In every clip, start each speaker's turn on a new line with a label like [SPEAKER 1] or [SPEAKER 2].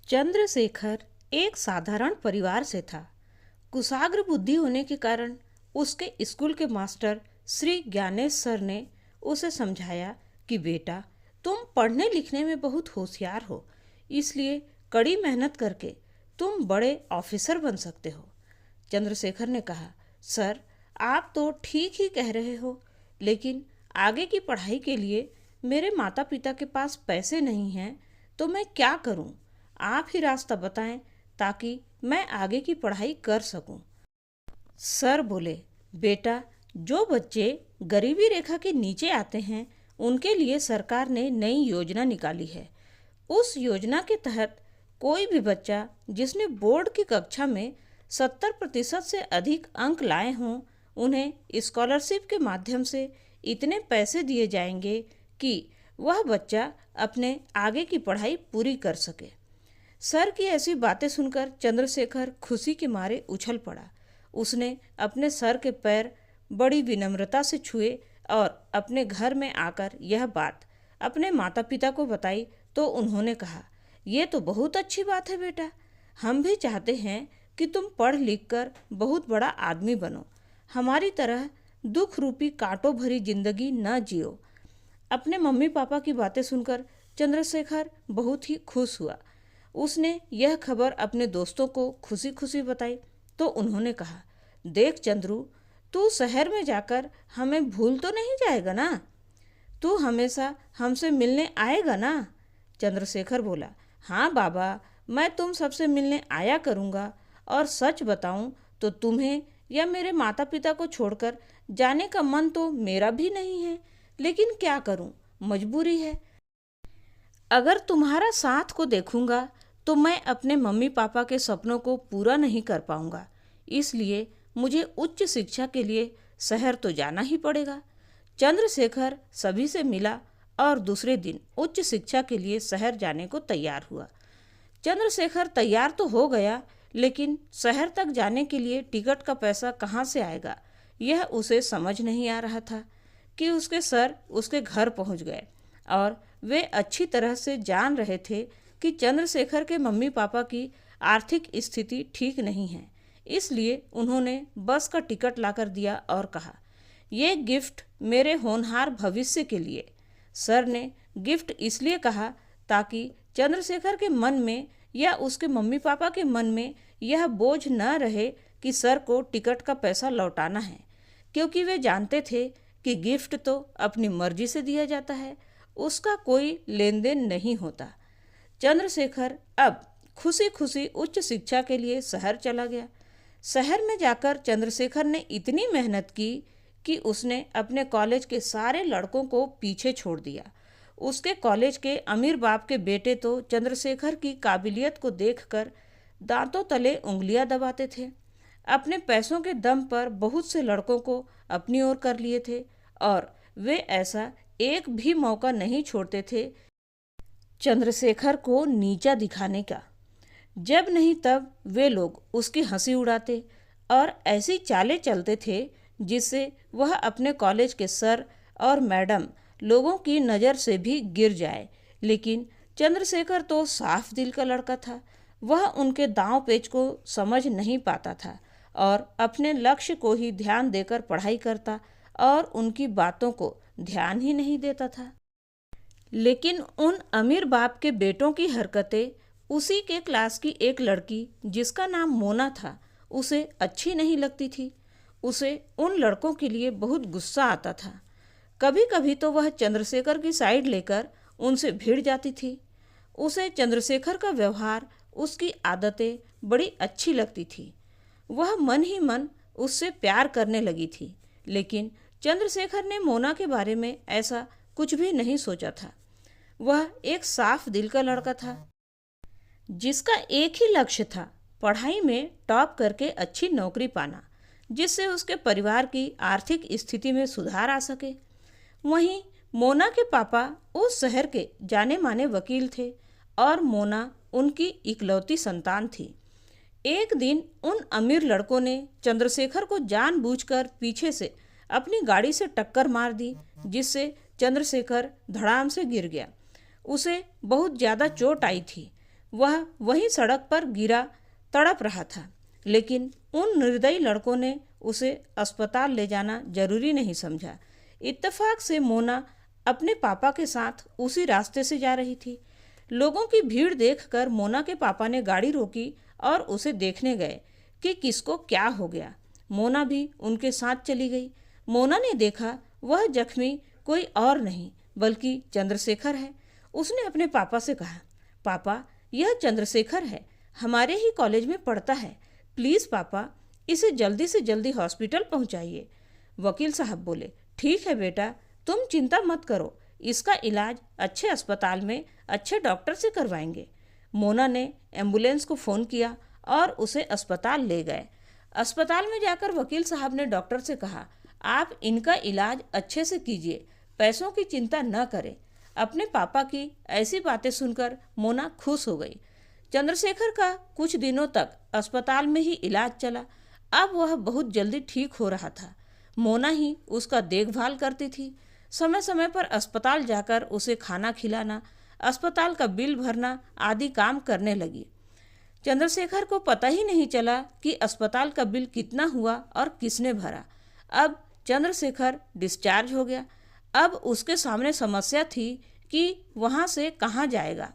[SPEAKER 1] चंद्रशेखर एक साधारण परिवार से था। कुशाग्र बुद्धि होने के कारण उसके स्कूल के मास्टर श्री ज्ञानेश सर ने उसे समझाया कि बेटा, तुम पढ़ने लिखने में बहुत होशियार हो, इसलिए कड़ी मेहनत करके तुम बड़े ऑफिसर बन सकते हो। चंद्रशेखर ने कहा, सर, आप तो ठीक ही कह रहे हो, लेकिन आगे की पढ़ाई के लिए मेरे माता पिता के पास पैसे नहीं हैं, तो मैं क्या करूं? आप ही रास्ता बताएं ताकि मैं आगे की पढ़ाई कर सकूं। सर बोले, बेटा, जो बच्चे गरीबी रेखा के नीचे आते हैं उनके लिए सरकार ने नई योजना निकाली है। उस योजना के तहत कोई भी बच्चा जिसने बोर्ड की कक्षा में 70% से अधिक अंक लाए हों, उन्हें स्कॉलरशिप के माध्यम से इतने पैसे दिए जाएंगे कि वह बच्चा अपने आगे की पढ़ाई पूरी कर सके। सर की ऐसी बातें सुनकर चंद्रशेखर खुशी के मारे उछल पड़ा। उसने अपने सर के पैर बड़ी विनम्रता से छुए और अपने घर में आकर यह बात अपने माता पिता को बताई तो उन्होंने कहा, ये तो बहुत अच्छी बात है बेटा, हम भी चाहते हैं कि तुम पढ़ लिख कर बहुत बड़ा आदमी बनो, हमारी तरह दुख रूपी कांटों भरी जिंदगी न जियो। अपने मम्मी पापा की बातें सुनकर चंद्रशेखर बहुत ही खुश हुआ। उसने यह खबर अपने दोस्तों को खुशी खुशी बताई तो उन्होंने कहा, देख चंद्रू, तू शहर में जाकर हमें भूल तो नहीं जाएगा ना? तू हमेशा हमसे मिलने आएगा ना? चंद्रशेखर बोला, हाँ बाबा, मैं तुम सबसे मिलने आया करूँगा, और सच बताऊँ तो तुम्हें या मेरे माता पिता को छोड़कर जाने का मन तो मेरा भी नहीं है, लेकिन क्या करूँ, मजबूरी है। अगर तुम्हारा साथ को देखूंगा तो मैं अपने मम्मी पापा के सपनों को पूरा नहीं कर पाऊंगा, इसलिए मुझे उच्च शिक्षा के लिए शहर तो जाना ही पड़ेगा। चंद्रशेखर सभी से मिला और दूसरे दिन उच्च शिक्षा के लिए शहर जाने को तैयार हुआ। चंद्रशेखर तैयार तो हो गया, लेकिन शहर तक जाने के लिए टिकट का पैसा कहाँ से आएगा, यह उसे समझ नहीं आ रहा था कि उसके सर उसके घर पहुँच गए और वे अच्छी तरह से जान रहे थे कि चंद्रशेखर के मम्मी पापा की आर्थिक स्थिति ठीक नहीं है। इसलिए उन्होंने बस का टिकट लाकर दिया और कहा, ये गिफ्ट मेरे होनहार भविष्य के लिए। सर ने गिफ्ट इसलिए कहा ताकि चंद्रशेखर के मन में या उसके मम्मी पापा के मन में यह बोझ न रहे कि सर को टिकट का पैसा लौटाना है, क्योंकि वे जानते थे कि गिफ्ट तो अपनी मर्जी से दिया जाता है, उसका कोई लेन देन नहीं होता। चंद्रशेखर अब खुशी खुशी उच्च शिक्षा के लिए शहर चला गया। शहर में जाकर चंद्रशेखर ने इतनी मेहनत की कि उसने अपने कॉलेज के सारे लड़कों को पीछे छोड़ दिया। उसके कॉलेज के अमीर बाप के बेटे तो चंद्रशेखर की काबिलियत को देखकर दांतों तले उंगलियां दबाते थे। अपने पैसों के दम पर बहुत से लड़कों को अपनी ओर कर लिए थे और वे ऐसा एक भी मौका नहीं छोड़ते थे चंद्रशेखर को नीचा दिखाने का। जब नहीं तब वे लोग उसकी हंसी उड़ाते और ऐसी चालें चलते थे जिससे वह अपने कॉलेज के सर और मैडम लोगों की नज़र से भी गिर जाए। लेकिन चंद्रशेखर तो साफ दिल का लड़का था। वह उनके दांव पेच को समझ नहीं पाता था और अपने लक्ष्य को ही ध्यान देकर पढ़ाई करता और उनकी बातों को ध्यान ही नहीं देता था। लेकिन उन अमीर बाप के बेटों की हरकतें उसी के क्लास की एक लड़की जिसका नाम मोना था उसे अच्छी नहीं लगती थी। उसे उन लड़कों के लिए बहुत गुस्सा आता था। कभी कभी तो वह चंद्रशेखर की साइड लेकर उनसे भिड़ जाती थी। उसे चंद्रशेखर का व्यवहार, उसकी आदतें बड़ी अच्छी लगती थी। वह मन ही मन उससे प्यार करने लगी थी। लेकिन चंद्रशेखर ने मोना के बारे में ऐसा कुछ भी नहीं सोचा था। वह एक साफ दिल का लड़का था जिसका एक ही लक्ष्य था, पढ़ाई में टॉप करके अच्छी नौकरी पाना, जिससे उसके परिवार की आर्थिक स्थिति में सुधार आ सके। वहीं मोना के पापा उस शहर के जाने माने वकील थे और मोना उनकी इकलौती संतान थी। एक दिन उन अमीर लड़कों ने चंद्रशेखर को जानबूझकर पीछे से अपनी गाड़ी से टक्कर मार दी, जिससे चंद्रशेखर धड़ाम से गिर गया। उसे बहुत ज़्यादा चोट आई थी। वह वहीं सड़क पर गिरा तड़प रहा था, लेकिन उन निर्दयी लड़कों ने उसे अस्पताल ले जाना जरूरी नहीं समझा। इत्तेफाक से मोना अपने पापा के साथ उसी रास्ते से जा रही थी। लोगों की भीड़ देखकर मोना के पापा ने गाड़ी रोकी और उसे देखने गए कि किसको क्या हो गया। मोना भी उनके साथ चली गई। मोना ने देखा वह जख्मी कोई और नहीं बल्कि चंद्रशेखर है। उसने अपने पापा से कहा, पापा यह चंद्रशेखर है, हमारे ही कॉलेज में पढ़ता है, प्लीज़ पापा इसे जल्दी से जल्दी हॉस्पिटल पहुंचाइए। वकील साहब बोले, ठीक है बेटा, तुम चिंता मत करो, इसका इलाज अच्छे अस्पताल में अच्छे डॉक्टर से करवाएंगे। मोना ने एम्बुलेंस को फ़ोन किया और उसे अस्पताल ले गए। अस्पताल में जाकर वकील साहब ने डॉक्टर से कहा, आप इनका इलाज अच्छे से कीजिए, पैसों की चिंता न करें। अपने पापा की ऐसी बातें सुनकर मोना खुश हो गई। चंद्रशेखर का कुछ दिनों तक अस्पताल में ही इलाज चला। अब वह बहुत जल्दी ठीक हो रहा था। मोना ही उसका देखभाल करती थी। समय समय पर अस्पताल जाकर उसे खाना खिलाना, अस्पताल का बिल भरना आदि काम करने लगी। चंद्रशेखर को पता ही नहीं चला कि अस्पताल का बिल कितना हुआ और किसने भरा। अब चंद्रशेखर डिस्चार्ज हो गया। अब उसके सामने समस्या थी कि वहाँ से कहाँ जाएगा,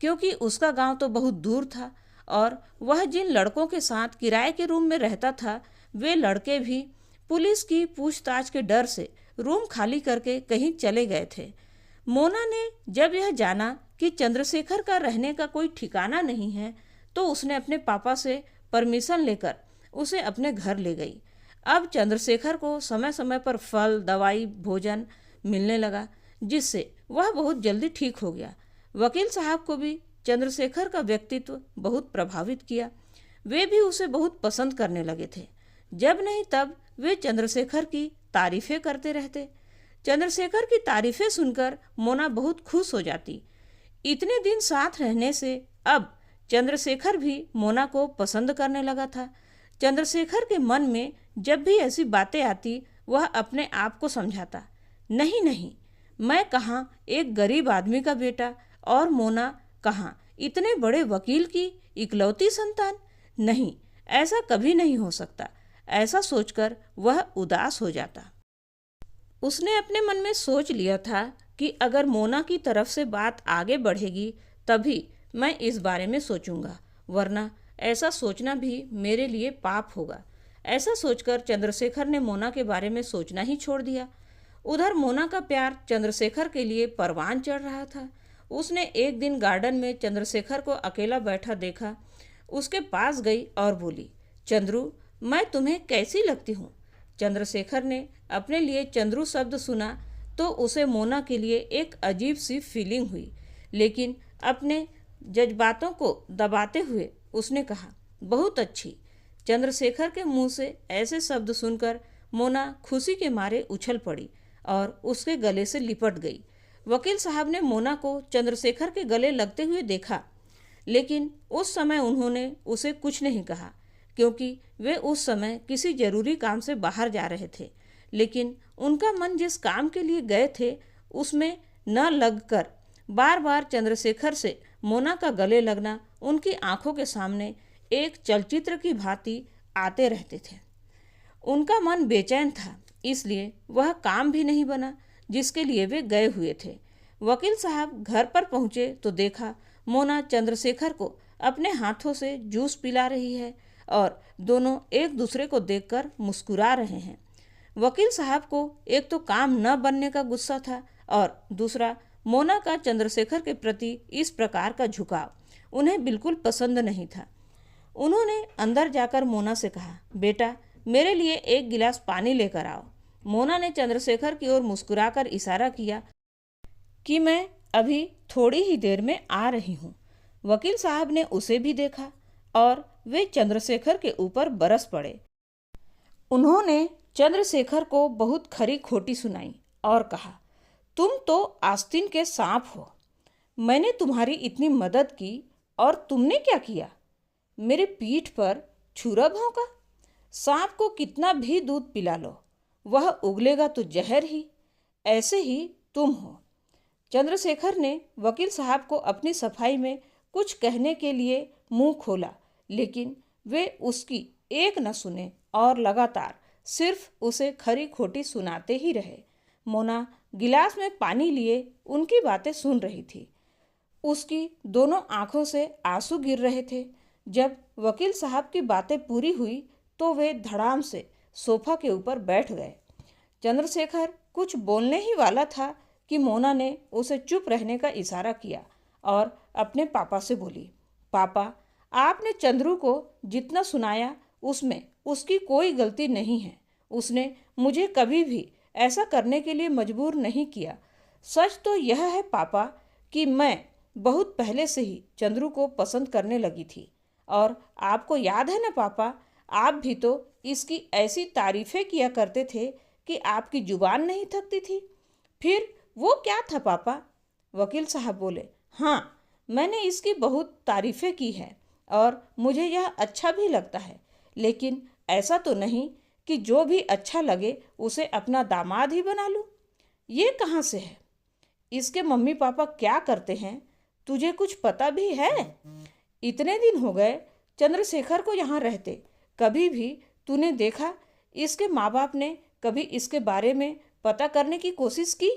[SPEAKER 1] क्योंकि उसका गांव तो बहुत दूर था और वह जिन लड़कों के साथ किराए के रूम में रहता था, वे लड़के भी पुलिस की पूछताछ के डर से रूम खाली करके कहीं चले गए थे। मोना ने जब यह जाना कि चंद्रशेखर का रहने का कोई ठिकाना नहीं है, तो उसने अपने पापा से परमिशन लेकर उसे अपने घर ले गई। अब चंद्रशेखर को समय समय पर फल, दवाई, भोजन मिलने लगा, जिससे वह बहुत जल्दी ठीक हो गया। वकील साहब को भी चंद्रशेखर का व्यक्तित्व बहुत प्रभावित किया। वे भी उसे बहुत पसंद करने लगे थे। जब नहीं तब वे चंद्रशेखर की तारीफें करते रहते। चंद्रशेखर की तारीफें सुनकर मोना बहुत खुश हो जाती। इतने दिन साथ रहने से अब चंद्रशेखर भी मोना को पसंद करने लगा था। चंद्रशेखर के मन में जब भी ऐसी बातें आती, वह अपने आप को समझाता, नहीं नहीं, मैं कहाँ एक गरीब आदमी का बेटा और मोना कहाँ इतने बड़े वकील की इकलौती संतान। नहीं, ऐसा कभी नहीं हो सकता। ऐसा सोचकर वह उदास हो जाता। उसने अपने मन में सोच लिया था कि अगर मोना की तरफ से बात आगे बढ़ेगी तभी मैं इस बारे में सोचूंगा, वरना ऐसा सोचना भी मेरे लिए पाप होगा। ऐसा सोचकर चंद्रशेखर ने मोना के बारे में सोचना ही छोड़ दिया। उधर मोना का प्यार चंद्रशेखर के लिए परवान चढ़ रहा था। उसने एक दिन गार्डन में चंद्रशेखर को अकेला बैठा देखा। उसके पास गई और बोली, चंद्रू, मैं तुम्हें कैसी लगती हूँ? चंद्रशेखर ने अपने लिए चंद्रू शब्द सुना तो उसे मोना के लिए एक अजीब सी फीलिंग हुई, लेकिन अपने जज्बातों को दबाते हुए उसने कहा, बहुत अच्छी। चंद्रशेखर के मुंह से ऐसे शब्द सुनकर मोना खुशी के मारे उछल पड़ी और उसके गले से लिपट गई। वकील साहब ने मोना को चंद्रशेखर के गले लगते हुए देखा, लेकिन उस समय उन्होंने उसे कुछ नहीं कहा, क्योंकि वे उस समय किसी जरूरी काम से बाहर जा रहे थे। लेकिन उनका मन जिस काम के लिए गए थे उसमें न लगकर बार बार चंद्रशेखर से मोना का गले लगना उनकी आंखों के सामने एक चलचित्र की भांति आते रहते थे। उनका मन बेचैन था, इसलिए वह काम भी नहीं बना जिसके लिए वे गए हुए थे। वकील साहब घर पर पहुंचे तो देखा मोना चंद्रशेखर को अपने हाथों से जूस पिला रही है और दोनों एक दूसरे को देखकर मुस्कुरा रहे हैं। वकील साहब को एक तो काम न बनने का गुस्सा था और दूसरा मोना का चंद्रशेखर के प्रति इस प्रकार का झुकाव उन्हें बिल्कुल पसंद नहीं था। उन्होंने अंदर जाकर मोना से कहा, बेटा मेरे लिए एक गिलास पानी लेकर आओ। मोना ने चंद्रशेखर की ओर मुस्कुराकर इशारा किया कि मैं अभी थोड़ी ही देर में आ रही हूँ। वकील साहब ने उसे भी देखा और वे चंद्रशेखर के ऊपर बरस पड़े। उन्होंने चंद्रशेखर को बहुत खरी खोटी सुनाई और कहा, तुम तो आस्तीन के सांप हो। मैंने तुम्हारी इतनी मदद की और तुमने क्या किया? मेरे पीठ पर छुरा भौंका। सांप को कितना भी दूध पिला लो, वह उगलेगा तो जहर ही। ऐसे ही तुम हो। चंद्रशेखर ने वकील साहब को अपनी सफाई में कुछ कहने के लिए मुंह खोला, लेकिन वे उसकी एक न सुने और लगातार सिर्फ उसे खरी खोटी सुनाते ही रहे। मोना गिलास में पानी लिए उनकी बातें सुन रही थी। उसकी दोनों आंखों से आंसू गिर रहे थे। जब वकील साहब की बातें पूरी हुई तो वे धड़ाम से सोफा के ऊपर बैठ गए। चंद्रशेखर कुछ बोलने ही वाला था कि मोना ने उसे चुप रहने का इशारा किया और अपने पापा से बोली, पापा, आपने चंद्रू को जितना सुनाया उसमें उसकी कोई गलती नहीं है। उसने मुझे कभी भी ऐसा करने के लिए मजबूर नहीं किया। सच तो यह है पापा कि मैं बहुत पहले से ही चंद्रू को पसंद करने लगी थी। और आपको याद है ना पापा, आप भी तो इसकी ऐसी तारीफें किया करते थे कि आपकी जुबान नहीं थकती थी। फिर वो क्या था पापा? वकील साहब बोले, हाँ, मैंने इसकी बहुत तारीफें की हैं और मुझे यह अच्छा भी लगता है, लेकिन ऐसा तो नहीं कि जो भी अच्छा लगे उसे अपना दामाद ही बना लूं। ये कहाँ से है? इसके मम्मी पापा क्या करते हैं, तुझे कुछ पता भी है? इतने दिन हो गए चंद्रशेखर को यहाँ रहते, कभी भी तूने देखा इसके माँ बाप ने कभी इसके बारे में पता करने की कोशिश की?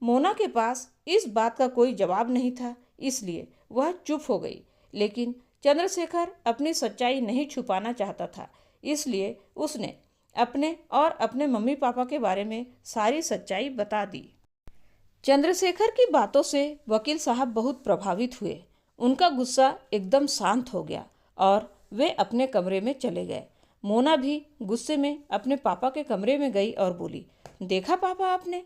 [SPEAKER 1] मोना के पास इस बात का कोई जवाब नहीं था, इसलिए वह चुप हो गई। लेकिन चंद्रशेखर अपनी सच्चाई नहीं छुपाना चाहता था, इसलिए उसने अपने और अपने मम्मी पापा के बारे में सारी सच्चाई बता दी। चंद्रशेखर की बातों से वकील साहब बहुत प्रभावित हुए। उनका गुस्सा एकदम शांत हो गया और वे अपने कमरे में चले गए। मोना भी गुस्से में अपने पापा के कमरे में गई और बोली, देखा पापा आपने,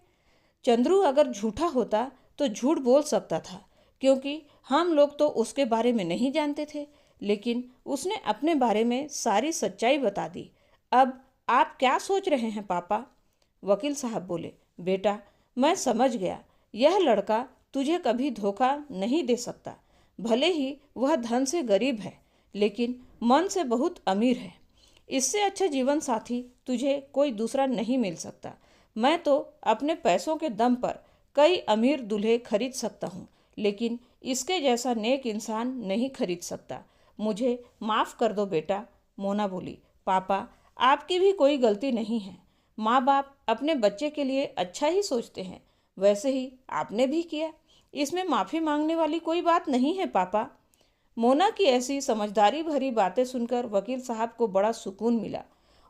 [SPEAKER 1] चंद्रू अगर झूठा होता तो झूठ बोल सकता था, क्योंकि हम लोग तो उसके बारे में नहीं जानते थे, लेकिन उसने अपने बारे में सारी सच्चाई बता दी। अब आप क्या सोच रहे हैं पापा? वकील साहब बोले, बेटा, मैं समझ गया, यह लड़का तुझे कभी धोखा नहीं दे सकता। भले ही वह धन से गरीब है, लेकिन मन से बहुत अमीर है। इससे अच्छा जीवन साथी तुझे कोई दूसरा नहीं मिल सकता। मैं तो अपने पैसों के दम पर कई अमीर दूल्हे खरीद सकता हूँ, लेकिन इसके जैसा नेक इंसान नहीं खरीद सकता। मुझे माफ़ कर दो बेटा। मोना बोली, पापा, आपकी भी कोई गलती नहीं है। माँ बाप अपने बच्चे के लिए अच्छा ही सोचते हैं, वैसे ही आपने भी किया। इसमें माफ़ी मांगने वाली कोई बात नहीं है पापा। मोना की ऐसी समझदारी भरी बातें सुनकर वकील साहब को बड़ा सुकून मिला।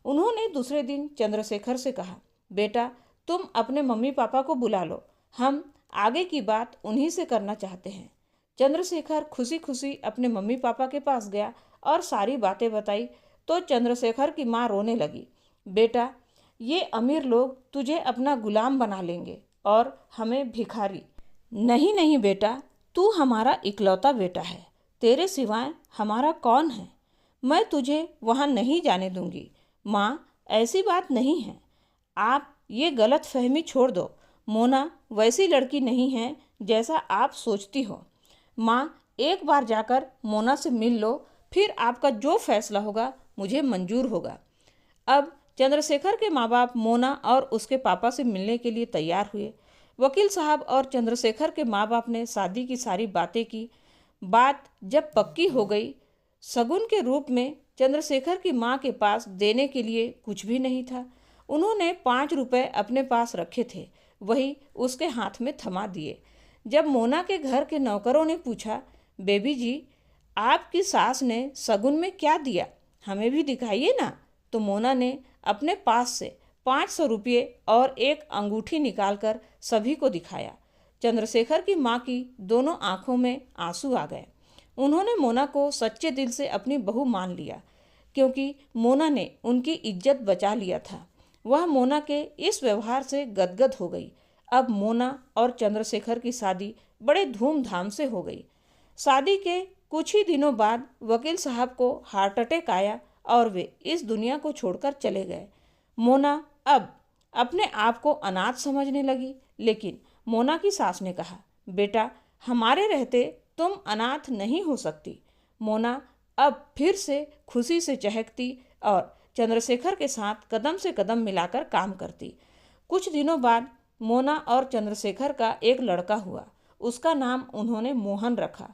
[SPEAKER 1] उन्होंने दूसरे दिन चंद्रशेखर से कहा, बेटा, तुम अपने मम्मी पापा को बुला लो, हम आगे की बात उन्हीं से करना चाहते हैं। चंद्रशेखर खुशी खुशी अपने मम्मी पापा के पास गया और सारी बातें बताई तो चंद्रशेखर की माँ रोने लगी, बेटा, ये अमीर लोग तुझे अपना गुलाम बना लेंगे और हमें भिखारी। नहीं नहीं बेटा, तू हमारा इकलौता बेटा है, तेरे सिवाय हमारा कौन है? मैं तुझे वहाँ नहीं जाने दूंगी। माँ, ऐसी बात नहीं है, आप ये गलत फहमी छोड़ दो। मोना वैसी लड़की नहीं है जैसा आप सोचती हो। माँ, एक बार जाकर मोना से मिल लो, फिर आपका जो फैसला होगा मुझे मंजूर होगा। अब चंद्रशेखर के माँ बाप मोना और उसके पापा से मिलने के लिए तैयार हुए। वकील साहब और चंद्रशेखर के माँ बाप ने शादी की सारी बातें की। बात जब पक्की हो गई, शगुन के रूप में चंद्रशेखर की माँ के पास देने के लिए कुछ भी नहीं था। उन्होंने 5 रुपए अपने पास रखे थे, वही उसके हाथ में थमा दिए। जब मोना के घर के नौकरों ने पूछा, बेबी जी, आपकी सास ने शगुन में क्या दिया, हमें भी दिखाइए ना, तो मोना ने अपने पास से 500 रुपये और एक अंगूठी निकालकर सभी को दिखाया। चंद्रशेखर की माँ की दोनों आंखों में आंसू आ गए। उन्होंने मोना को सच्चे दिल से अपनी बहू मान लिया, क्योंकि मोना ने उनकी इज्जत बचा लिया था। वह मोना के इस व्यवहार से गदगद हो गई। अब मोना और चंद्रशेखर की शादी बड़े धूमधाम से हो गई। शादी के कुछ ही दिनों बाद वकील साहब को हार्ट अटैक आया और वे इस दुनिया को छोड़कर चले गए। मोना अब अपने आप को अनाथ समझने लगी, लेकिन मोना की सास ने कहा, बेटा, हमारे रहते तुम अनाथ नहीं हो सकती। मोना अब फिर से खुशी से चहकती और चंद्रशेखर के साथ कदम से कदम मिलाकर काम करती। कुछ दिनों बाद मोना और चंद्रशेखर का एक लड़का हुआ। उसका नाम उन्होंने मोहन रखा।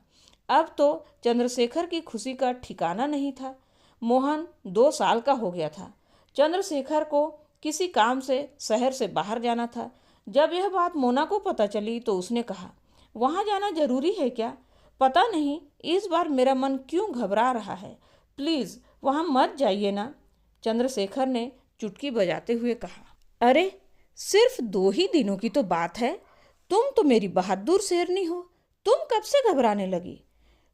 [SPEAKER 1] अब तो चंद्रशेखर की खुशी का ठिकाना नहीं था। मोहन 2 साल का हो गया था। चंद्रशेखर को किसी काम से शहर से बाहर जाना था। जब यह बात मोना को पता चली तो उसने कहा, वहाँ जाना जरूरी है क्या? पता नहीं इस बार मेरा मन क्यों घबरा रहा है। प्लीज़ वहाँ मत जाइए ना। चंद्रशेखर ने चुटकी बजाते हुए कहा। अरे, सिर्फ 2 ही दिनों की तो बात है। तुम तो मेरी बहादुर शेरनी हो। तुम कब से घबराने लगी?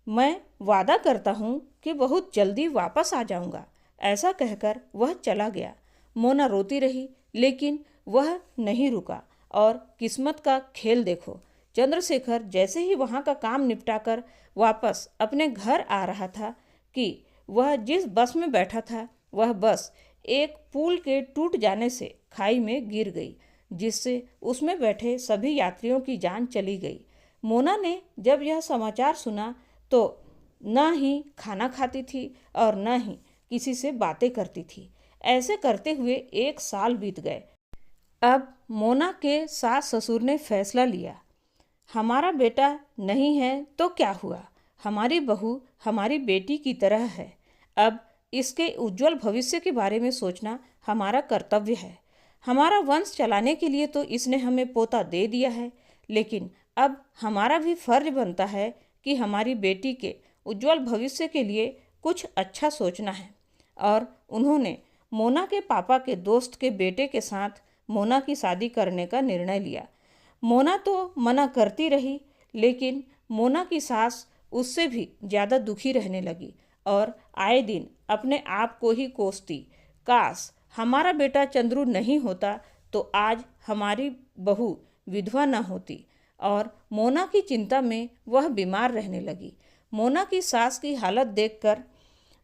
[SPEAKER 1] मैं वादा करता हूँ कि बहुत जल्दी वापस आ जाऊँगा। ऐसा कहकर वह चला गया। मोना रोती रही, लेकिन वह नहीं रुका। और किस्मत का खेल देखो, चंद्रशेखर जैसे ही वहाँ का काम निपटाकर वापस अपने घर आ रहा था कि वह जिस बस में बैठा था वह बस एक पुल के टूट जाने से खाई में गिर गई, जिससे उसमें बैठे सभी यात्रियों की जान चली गई। मोना ने जब यह समाचार सुना तो न ही खाना खाती थी और न ही किसी से बातें करती थी। ऐसे करते हुए 1 साल बीत गए। अब मोना के सास ससुर ने फैसला लिया, हमारा बेटा नहीं है तो क्या हुआ, हमारी बहू हमारी बेटी की तरह है। अब इसके उज्जवल भविष्य के बारे में सोचना हमारा कर्तव्य है। हमारा वंश चलाने के लिए तो इसने हमें पोता दे दिया है, लेकिन अब हमारा भी फर्ज बनता है कि हमारी बेटी के उज्जवल भविष्य के लिए कुछ अच्छा सोचना है। और उन्होंने मोना के पापा के दोस्त के बेटे के साथ मोना की शादी करने का निर्णय लिया। मोना तो मना करती रही, लेकिन मोना की सास उससे भी ज़्यादा दुखी रहने लगी और आए दिन अपने आप को ही कोसती, काश हमारा बेटा चंद्रू नहीं होता तो आज हमारी बहू विधवा न होती। और मोना की चिंता में वह बीमार रहने लगी। मोना की सास की हालत देखकर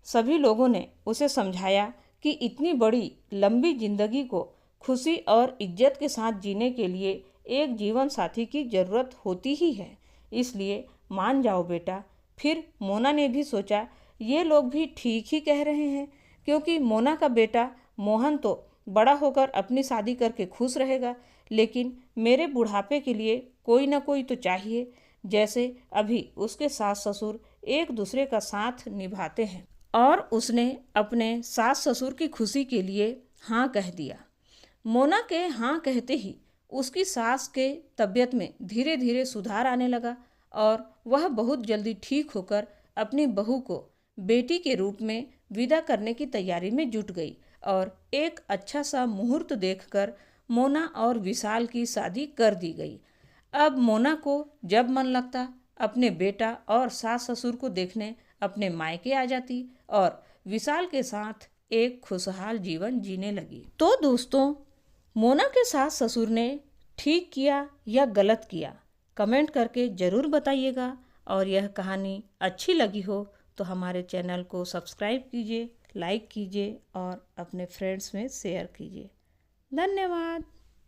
[SPEAKER 1] सभी लोगों ने उसे समझाया कि इतनी बड़ी लंबी जिंदगी को खुशी और इज्जत के साथ जीने के लिए एक जीवन साथी की ज़रूरत होती ही है, इसलिए मान जाओ बेटा। फिर मोना ने भी सोचा, ये लोग भी ठीक ही कह रहे हैं, क्योंकि मोना का बेटा मोहन तो बड़ा होकर अपनी शादी करके खुश रहेगा, लेकिन मेरे बुढ़ापे के लिए कोई ना कोई तो चाहिए। जैसे अभी उसके सास ससुर एक दूसरे का साथ निभाते हैं। और उसने अपने सास ससुर की खुशी के लिए हाँ कह दिया। मोना के हाँ कहते ही उसकी सास के तबीयत में धीरे धीरे सुधार आने लगा और वह बहुत जल्दी ठीक होकर अपनी बहू को बेटी के रूप में विदा करने की तैयारी में जुट गई। और एक अच्छा सा मुहूर्त देखकर मोना और विशाल की शादी कर दी गई। अब मोना को जब मन लगता अपने बेटा और सास ससुर को देखने अपने मायके आ जाती और विशाल के साथ एक खुशहाल जीवन जीने लगी। तो दोस्तों, मोना के सास ससुर ने ठीक किया या गलत किया, कमेंट करके ज़रूर बताइएगा। और यह कहानी अच्छी लगी हो तो हमारे चैनल को सब्सक्राइब कीजिए, लाइक कीजिए और अपने फ्रेंड्स में शेयर कीजिए। धन्यवाद।